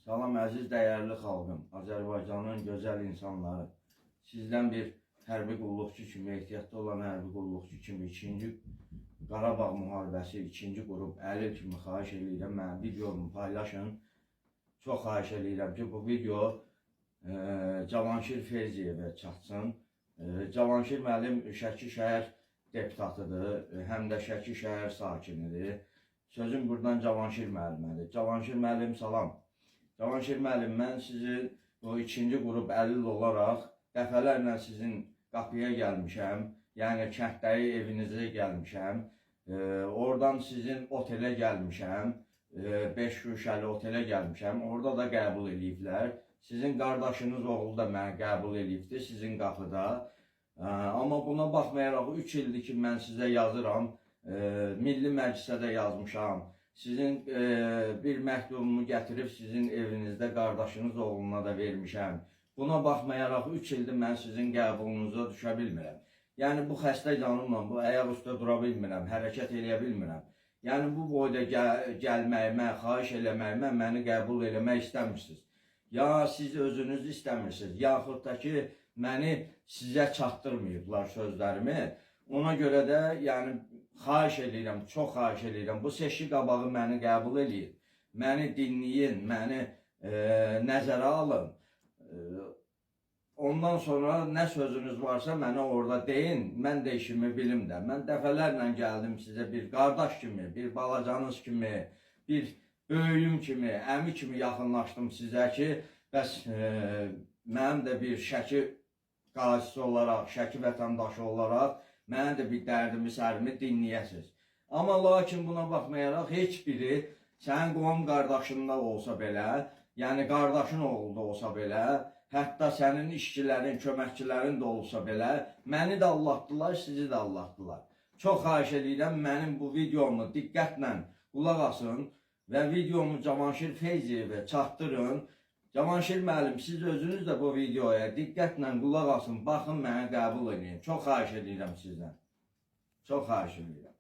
Salam əziz dəyərli xalqım, Azərbaycanın gözəl insanları. Sizdən bir hərbi qulluqçu kimi, ehtiyatda olan hərbi qulluqçu kimi 2-ci Qarabağ müharibəsi 2-ci qrup əlil kimi xahiş edirəm. Mənim videomu paylaşın. Çox xahiş edirəm ki, bu video Cavanşir Feyziyevə çatsın. Cavanşir müəllim Şəki şəhər deputatıdır, həm də Şəki şəhər sakinidir. Sözüm buradan Cavanşir müəllimədir. Cavanşir müəllim, salam. Cavanşir müəllim, mən sizin bu 2-ci qrup əlil olaraq dəfələrlə sizin qapıya gəlmişəm. Yəni kənddəyi evinizə gəlmişəm. Oradan sizin otelə gəlmişəm. 5 güşəli otelə gəlmişəm. Orada da qəbul ediblər. Sizin qardaşınız oğlu da məni qəbul edibdir sizin qapıda. Amma buna baxmayaraq 3 ildir ki, mən sizə yazıram. Milli Məclisə də yazmışam. Sizin bir məktubumu gətirib sizin evinizdə qardaşınız oğluna da vermişəm. Buna baxmayaraq 3 ildir mən sizin qəbulunuza düşə bilmirəm. Yəni bu xəstə canımla bu ayaq üstə dura bilmirəm, hərəkət eləyə bilmirəm. Yəni bu boyda gəlməyimə, xahiş eləməyimə məni qəbul eləmək istəmirsiniz. Ya siz özünüz istəmirsiniz, yaxud da ki, məni sizə çatdırmayıblar sözlərimi. Ona görə də yəni xahiş edirəm, çox xahiş edirəm. Bu seçki qabağı məni qəbul edin. Məni dinləyin, məni nəzərə alın. Ondan sonra nə sözünüz varsa mənə orada deyin. Mən də işimi bilim də. Mən dəfələrlə gəldim sizə bir qardaş kimi, bir balacanız kimi, bir böyüyüm kimi, əmi kimi yaxınlaşdım sizə ki, bəs mənim də bir Şəki qazisi olaraq, Şəki vətəndaşı olaraq mənə də bir dərdimi, sərimi dinləyəsiniz. Amma lakin buna baxmayaraq heç biri sənin qohum qardaşında olsa belə, yəni qardaşın oğlu da olsa belə, hətta sənin işçilərin, köməkçilərin də olsa belə, məni də allatdılar, sizi də allatdılar. Çox xahiş edirəm, mənim bu videomu diqqətlə qulaq asın və videomu Cavanşir Feyziyevə çatdırın. Cavanşir müəllim, siz özünüz də bu videoya diqqətlə qulaq asın, baxın, mənə qəbul edin. Çox xahiş edirəm sizdən. Çox xahiş edirəm.